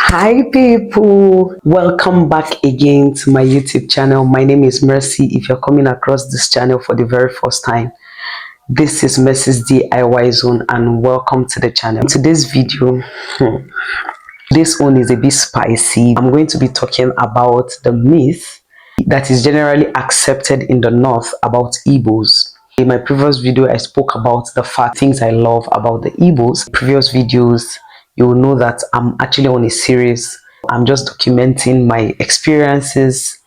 Hi people, welcome back again to my YouTube channel. My name is Mercy. If you're coming across this channel for the very first time, this is Mercy's DIY Zone and welcome to the channel. In today's video, this one is a bit spicy. I'm going to be talking about the myth that is generally accepted in the North about Igbos. In my previous video, I spoke about the things I love about the Igbos. In previous videos, you will know that I'm actually on a series. I'm just documenting my experiences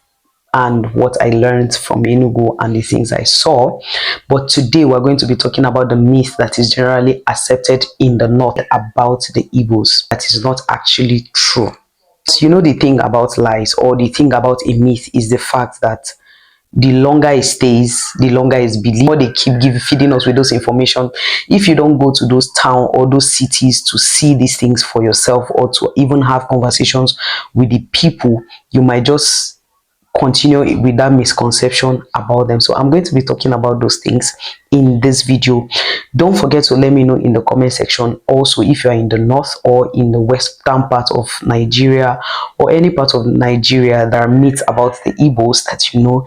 and what I learned from Enugu and the things I saw. But today we're going to be talking about the myth that is generally accepted in the North about the Igbos that is not actually true. So, you know, the thing about lies or the thing about a myth is the fact that the longer it stays, the longer it's believed. More they keep feeding us with those information. If you don't go to those towns or those cities to see these things for yourself or to even have conversations with the people, you might just continue with that misconception about them. So I'm going to be talking about those things in this video. Don't forget to let me know in the comment section also if you are in the north or in the western part of Nigeria or any part of Nigeria that are myths about the Igbos that you know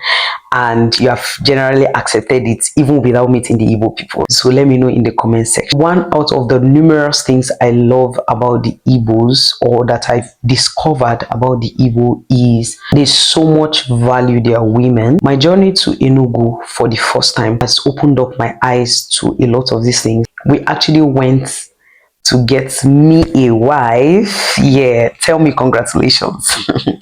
and you have generally accepted it even without meeting the Igbo people. So let me know in the comment section. One out of the numerous things I love about the Igbos or that I've discovered about the Igbo is they so much value their women. My journey to Enugu for the first time has opened up my eyes to a lot of these things. We actually went to get me a wife. Yeah, tell me congratulations.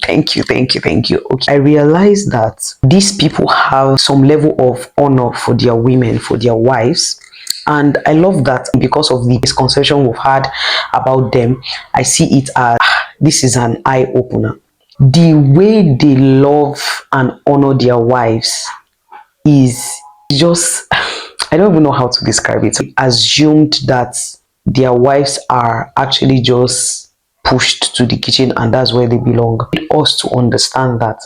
Thank you. Okay, I realized that these people have some level of honor for their women, for their wives, and I love that. Because of the misconception we've had about them, I see it as this is an eye-opener. The way they love and honor their wives is just I don't even know how to describe it. Assumed that their wives are actually just pushed to the kitchen and that's where they belong. Us to understand that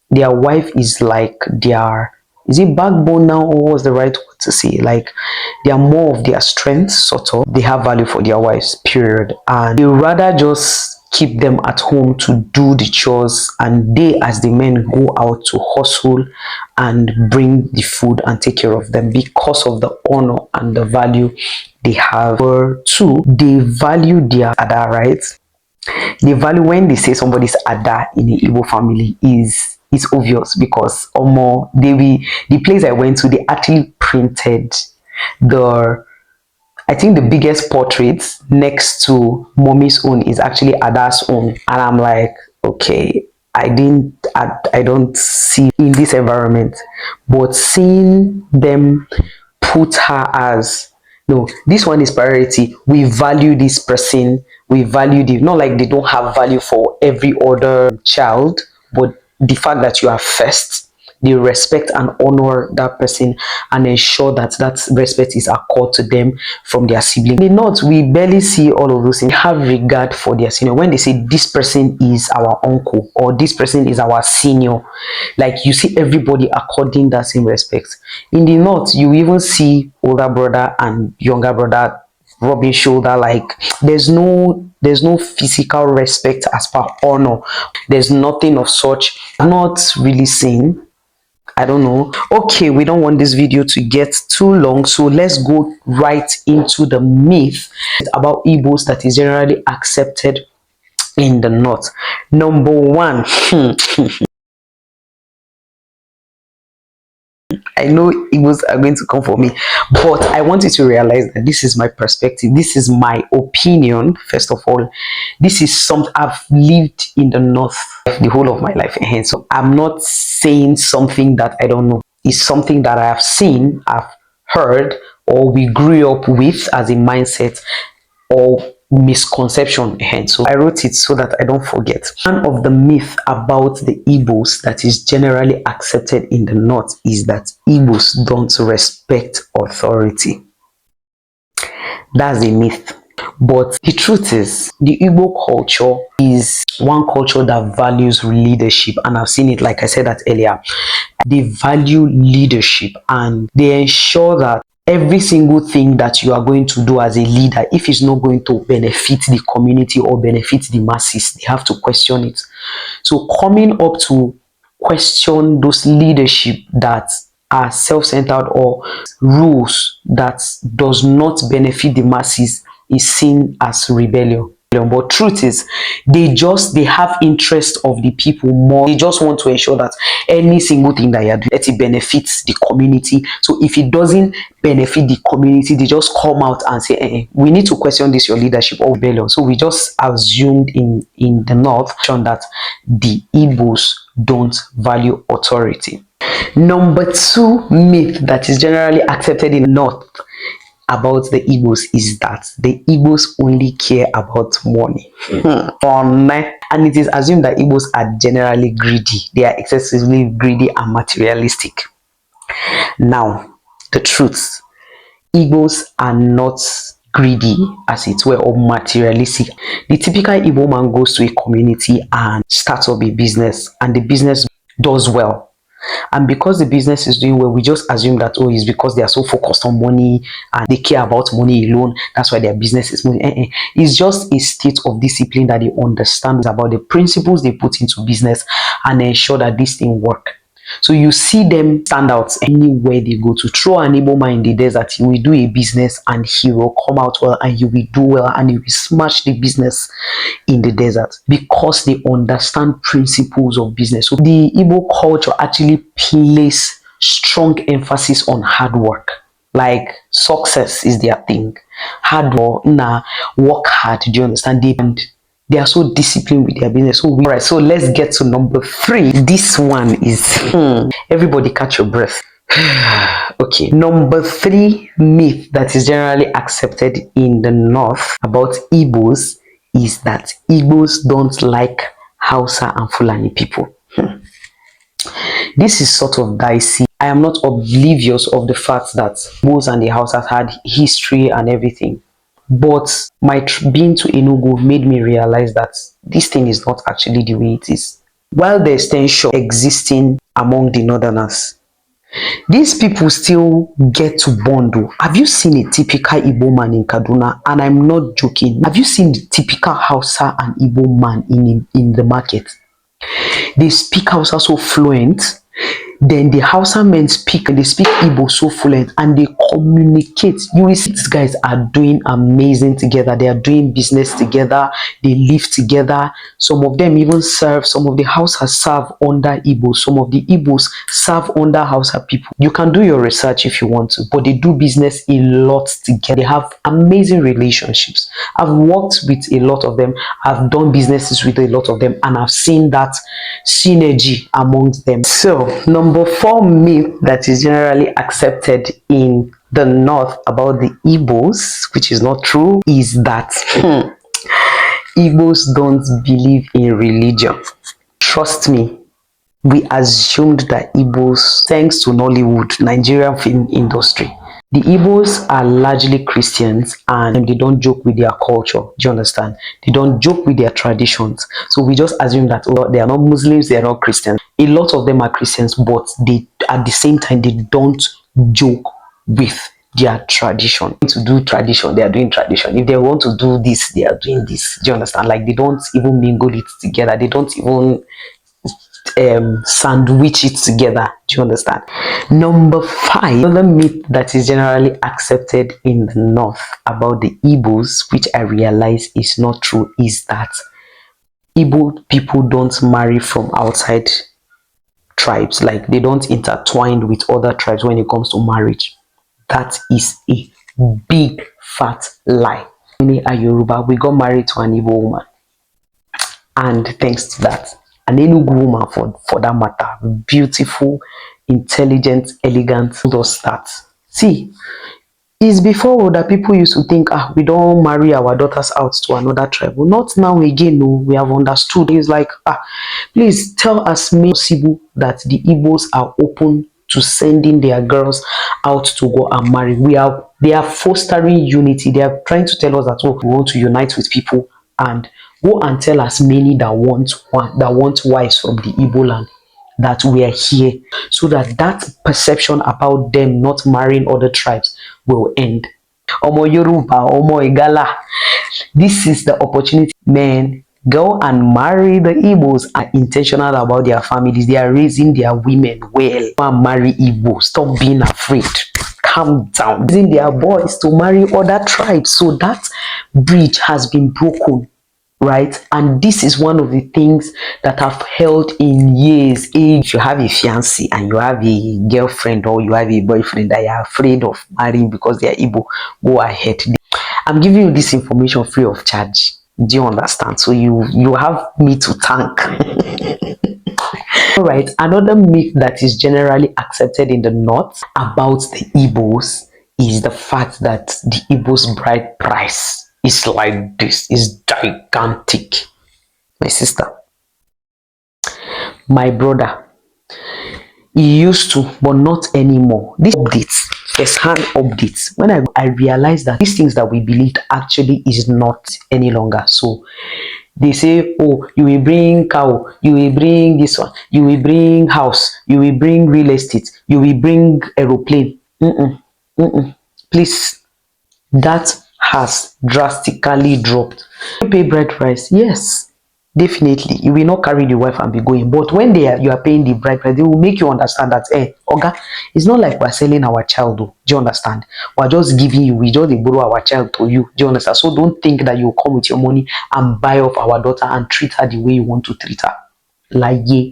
their wife is like their, is it backbone now or what's the right word to say? Like they are more of their strength, sort of. They have value for their wives, period. And they rather just keep them at home to do the chores and they as the men go out to hustle and bring the food and take care of them because of the honor and the value they have. Number two, they value their ada, right? They value when they say somebody's ada in the Igbo family is it's obvious because the place I went to, they actually printed I think the biggest portrait next to mommy's own is actually Ada's own. And I'm like, okay, I don't see in this environment, but seeing them put her as, no, this one is priority. We value this person. We value the, not like they don't have value for every other child, but the fact that you are first, they respect and honor that person and ensure that that respect is accorded to them from their sibling. In the North, we barely see all of those things. They have regard for their senior. When they say this person is our uncle or this person is our senior, like you see everybody according that same respect. In the North, you even see older brother and younger brother rubbing shoulder. Like there's no physical respect as per honor. There's nothing of such. Not really seen. I don't know. Okay, we don't want this video to get too long, so let's go right into the myth about Igbos that is generally accepted in the North. Number one, I know Igbos are going to come for me, but I want you to realize that this is my perspective. This is my opinion. First of all, this is something I've lived in the North the whole of my life. So I'm not saying something that I don't know. It's something that I have seen, I've heard, or we grew up with as a mindset or misconception. So I wrote it so that I don't forget. One of the myths about the Igbos that is generally accepted in the North is that Igbos don't respect authority. That's a myth. But the truth is, the Igbo culture is one culture that values leadership, and I've seen it, like I said that earlier. They value leadership and they ensure that every single thing that you are going to do as a leader, if it's not going to benefit the community or benefit the masses, they have to question it. So coming up to question those leadership that are self-centered or rules that does not benefit the masses is seen as rebellion. But truth is, they have interest of the people more. They just want to ensure that any single thing that you're doing, that it benefits the community. So if it doesn't benefit the community, they just come out and say, we need to question this, your leadership or rebellion. So we just assumed in the north that the Igbos don't value authority. Number two myth that is generally accepted in the north about the Igbos is that the Igbos only care about money. And it is assumed that Igbos are generally greedy. They are excessively greedy and materialistic. Now, the truth, Igbos are not greedy as it were or materialistic. The typical Igbo man goes to a community and starts up a business, and the business does well. And because the business is doing well, we just assume that, oh, it's because they are so focused on money and they care about money alone. That's why their business is moving. It's just a state of discipline that they understand about the principles they put into business and ensure that this thing works. So you see them stand out anywhere they go. To throw an Igbo man in the desert, he will do a business and he will come out well and he will do well and he will smash the business in the desert because they understand principles of business. So the Igbo culture actually place strong emphasis on hard work. Like success is their thing. Hard work, work hard. Do you understand? They are so disciplined with their business. So right, so let's get to number three. This one is everybody catch your breath. Okay, number three myth that is generally accepted in the north about Igbos is that Igbos don't like Hausa and Fulani people. This is sort of dicey. I am not oblivious of the fact that Igbos and the Hausas had history and everything. But my being to Enugu made me realize that this thing is not actually the way it is. While there's tension existing among the northerners, these people still get to bond. Have you seen a typical Igbo man in Kaduna? And I'm not joking. Have you seen the typical Hausa and Igbo man in the market? They speak Hausa so fluent. Then the Hausa men speak Igbo so fluent and they communicate. You will see these guys are doing amazing together. They are doing business together. They live together. Some of them even serve. Some of the Hausas serve under Igbos. Some of the Igbos serve under Hausa people. You can do your research if you want to, but they do business a lot together. They have amazing relationships. I've worked with a lot of them. I've done businesses with a lot of them, and I've seen that synergy amongst them. So number four myth that is generally accepted in the north about the Igbos, which is not true, is that Igbos don't believe in religion. Trust me, we assumed that Igbos, thanks to Nollywood, Nigerian film industry, the Igbos are largely Christians and they don't joke with their culture. Do you understand? They don't joke with their traditions. So we just assume that they are not Muslims, they are not Christians. A lot of them are Christians, but they at the same time they don't joke with their tradition. To do tradition, they are doing tradition. If they want to do this, they are doing this. Do you understand? Like they don't even mingle it together. They don't even sandwich it together. Do you understand? Number five, another myth that is generally accepted in the north about the Igbos, which I realize is not true, is that Igbo people don't marry from outside tribes. Like they don't intertwine with other tribes when it comes to marriage. That is a big fat lie. Me and Yoruba, we got married to an Igbo woman, and thanks to that, an Enugu woman for that matter, beautiful, intelligent, elegant, does that. See, it's before that people used to think, we don't marry our daughters out to another tribe. Well, not now again, no, we have understood. It's like, please tell us possible that the Igbos are open to sending their girls out to go and marry. They are fostering unity. They are trying to tell us that, we want to unite with people and go and tell as many that want wives from the Igbo land. that we are here, so that that perception about them not marrying other tribes will end. Omo Yoruba, Omo Igala, this is the opportunity. Men, go and marry the Igbos, are intentional about their families. They are raising their women well. Go and marry Igbo. Stop being afraid. Calm down. Raising their boys to marry other tribes. So that bridge has been broken, right? And this is one of the things that have held in years. If you have a fiancé and you have a girlfriend or you have a boyfriend that you are afraid of marrying because they are Igbo, go ahead. I'm giving you this information free of charge. Do you understand? So you have me to thank. All right. Another myth that is generally accepted in the North about the Igbos is the fact that the Igbos bride price is like this, is gigantic. My sister, my brother, he used to, but not anymore. These updates, first-hand updates, when I realized that these things that we believed actually is not any longer. So they say, oh, you will bring cow, you will bring this one, you will bring house, you will bring real estate, you will bring aeroplane. Please, that has drastically dropped. You pay bride price, yes, definitely. You will not carry the wife and be going. But when you are paying the bride price, they will make you understand that, hey, Oga, it's not like we're selling our child. Do you understand? We're just giving you, we just borrow our child to you. Do you understand? So don't think that you come with your money and buy off our daughter and treat her the way you want to treat her. Like, yeah.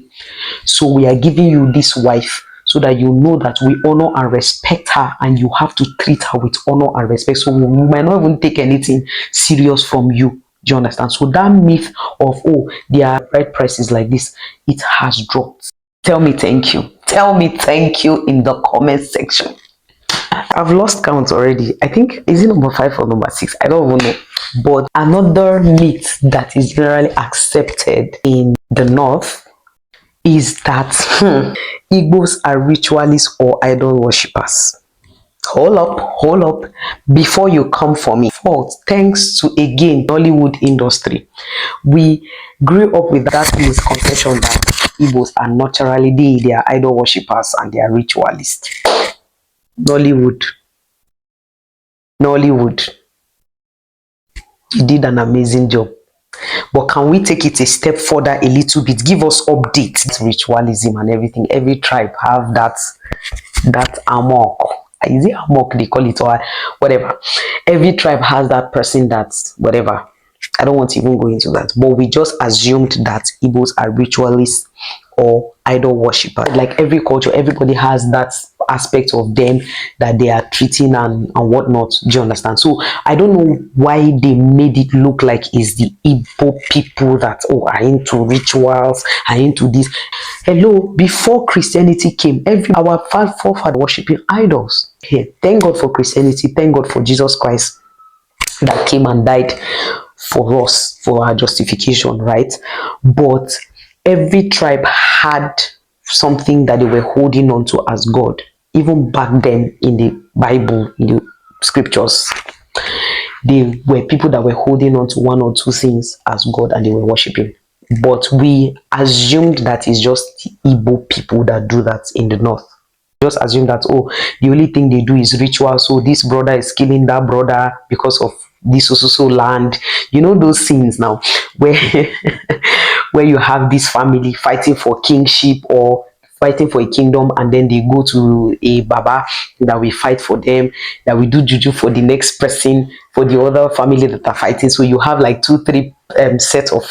So we are giving you this wife so that you know that we honor and respect her, and you have to treat her with honor and respect. So we might not even take anything serious from you. Do you understand? So that myth of, oh, their bride price is like this, it has dropped. Tell me thank you. Tell me thank you in the comment section. I've lost count already. I think, is it number 5 or number 6? I don't even know. But another myth that is generally accepted in the North is that Igbos are ritualists or idol worshippers. Hold up, before you come for me. Fault, thanks to, again, Hollywood industry. We grew up with that misconception that Igbos are naturally, they are idol worshippers and they are ritualists. Nollywood, Nollywood, you did an amazing job. But can we take it a step further a little bit? Give us updates. Ritualism and everything. Every tribe have that amok. Is it amok they call it, or whatever? Every tribe has that person that's whatever. I don't want to even go into that. But we just assumed that Igbos are ritualists or idol worshippers. Like every culture, everybody has that aspect of them that they are treating and whatnot. Do you understand? So I don't know why they made it look like it's the Igbo people that, oh, are into rituals, are into this. Hello, before Christianity came, our forefathers worshiping idols. Here, thank God for Christianity, thank God for Jesus Christ that came and died for us, for our justification, right? But every tribe had something that they were holding on to as God. Even back then in the Bible, in the scriptures, they were people that were holding on to one or two things as God and they were worshiping. But we assumed that it's just Igbo people that do that in the north. Just assume that, oh, the only thing they do is ritual. So this brother is killing that brother because of this so land. You know those scenes now where where you have this family fighting for kingship or fighting for a kingdom, and then they go to a baba that we fight for them, that we do juju for the next person, for the other family that are fighting. So you have like 2-3 set of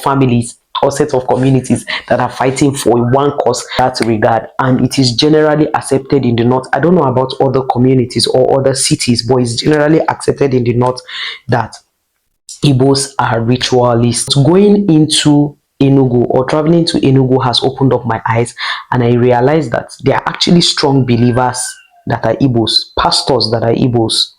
families or set of communities that are fighting for one cause that regard, and it is generally accepted in the north. I don't know about other communities or other cities, but it's generally accepted in the north that Igbos are ritualists. Going into Enugu or traveling to Enugu has opened up my eyes, and I realized that there are actually strong believers that are Igbos, pastors that are Igbos,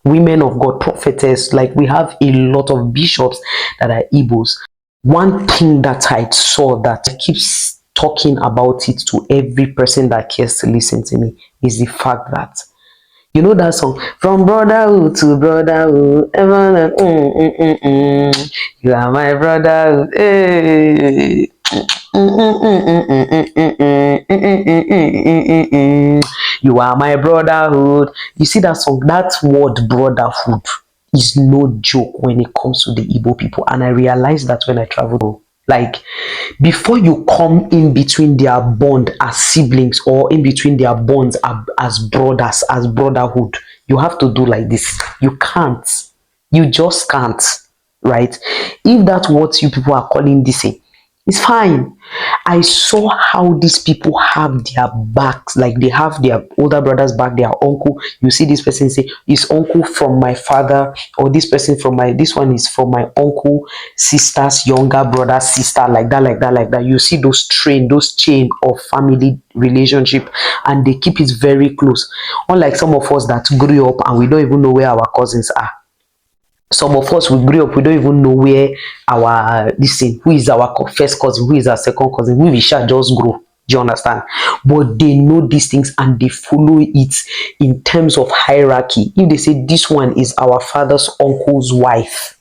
women of God, prophetess. Like we have a lot of bishops that are Igbos. One thing that I saw that keeps talking about it to every person that cares to listen to me is the fact that, you know that song, from brotherhood to brotherhood, you are my brotherhood. Hey. You are my brotherhood. You see that song? That word brotherhood is no joke when it comes to the Igbo people. And I realized that when I traveled, like, before you come in between their bond as siblings or in between their bonds as brothers, as brotherhood, you have to do like this. You can't. You just can't, right? If that's what you people are calling this, it's fine. I saw how these people have their backs, like they have their older brother's back, their uncle. You see this person say, "Is uncle from my father," or this person from my, this one is from my uncle, sister's younger brother, sister, like that, like that, like that. You see those chain of family relationship, and they keep it very close. Unlike some of us that grew up and we don't even know where our cousins are. Some of us, we grew up, we don't even know where our this thing, who is our first cousin, who is our second cousin, we shall just grow. Do you understand? But they know these things and they follow it in terms of hierarchy. If they say this one is our father's uncle's wife,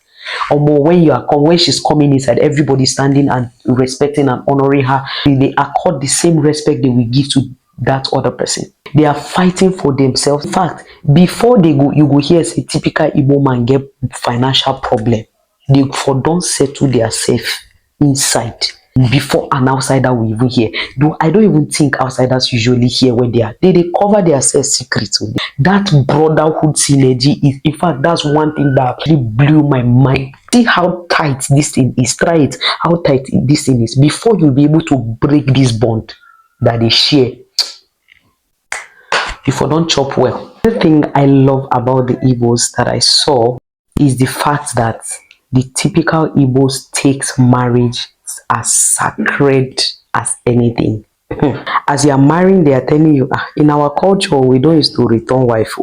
or more, when she's coming inside, everybody standing and respecting and honoring her, they accord the same respect they will give to that other person. They are fighting for themselves. In fact, before they go, you go hear say typical Igbo man get financial problem. They for don't settle their safe inside before an outsider will even hear. Though I don't even think outsiders usually hear when they are. They cover their self secrets. That brotherhood synergy is, in fact, that's one thing that really blew my mind. See how tight this thing is. Try it. How tight this thing is before you'll be able to break this bond that they share. If I don't chop well. The thing I love about the Igbos that I saw is the fact that the typical Igbos takes marriage as sacred as anything. As you are marrying, they are telling you, in our culture, we don't used to return wife.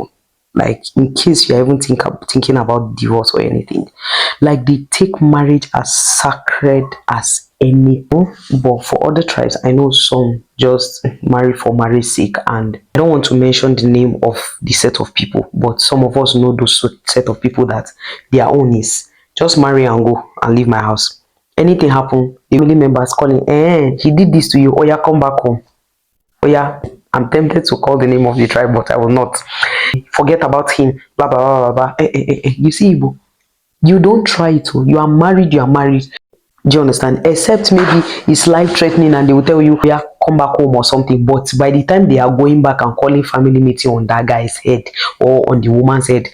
Like, in case you're even thinking about divorce or anything. Like, they take marriage as sacred as anything. But for other tribes, I know some just marry for marriage sake. And I don't want to mention the name of the set of people, but some of us know those set of people that their own is just marry and go and leave my house. Anything happen, the family members calling, he did this to you, oh yeah, come back home. Oh yeah, I'm tempted to call the name of the tribe, but I will not. Forget about him. Blah blah blah blah. Blah. You see, Igbo, you don't try it. You are married. You are married. Do you understand? Except maybe it's life threatening, and they will tell you, "Yeah, come back home" or something. But by the time they are going back and calling family meeting on that guy's head or on the woman's head,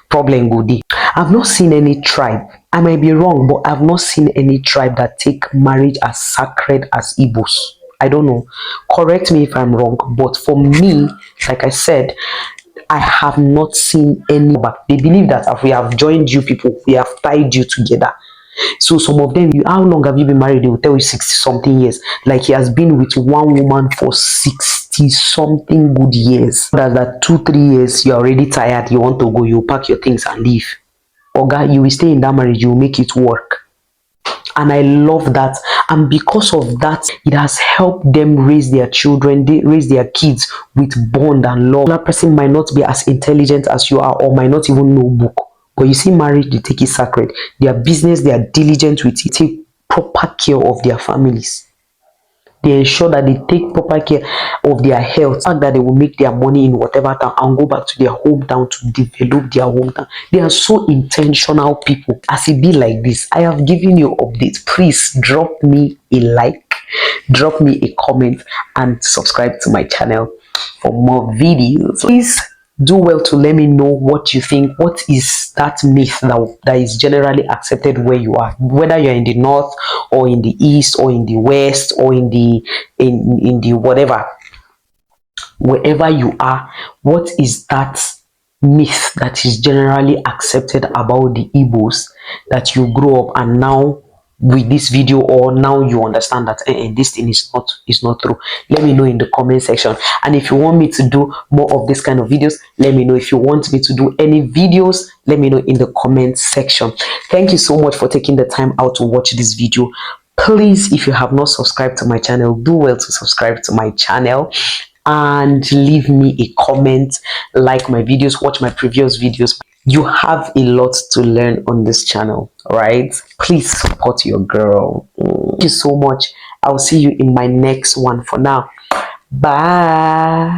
problem go dey. I've not seen any tribe. I might be wrong, but I've not seen any tribe that take marriage as sacred as Igbos. I don't know. Correct me if I'm wrong, but for me, like I said, I have not seen any. But they believe that if we have joined you people, we have tied you together. So some of them, how long have you been married? They will tell you 60 something years. Like he has been with one woman for 60 something good years. That 2 3 years, you're already tired, you want to go, you pack your things and leave. Oga, you will stay in that marriage, you will make it work. And I love that. And because of that, it has helped them raise their children, they raise their kids with bond and love. That person might not be as intelligent as you are or might not even know book. But you see, marriage, they take it sacred. Their business, they are diligent with it. Take proper care of their families. They ensure that they take proper care of their health, and that they will make their money in whatever town and go back to their hometown to develop their hometown. They are so intentional people. As it be like this, I have given you updates. Please drop me a like, drop me a comment, and subscribe to my channel for more videos. Please do well to let me know what you think. What is that myth that is generally accepted where you are, whether you're in the north or in the east or in the west or in the whatever, wherever you are, what is that myth that is generally accepted about the Igbos that you grow up and now with this video, or now you understand that this thing is not true? Let me know in the comment section. And if you want me to do more of this kind of videos, let me know. If you want me to do any videos, let me know in the comment section. Thank you so much for taking the time out to watch this video. Please, if you have not subscribed to my channel, do well to subscribe to my channel and leave me a comment, like my videos, watch my previous videos. You have a lot to learn on this channel, right? Please support your girl. you so much. I'll see you in my next one. For now, bye.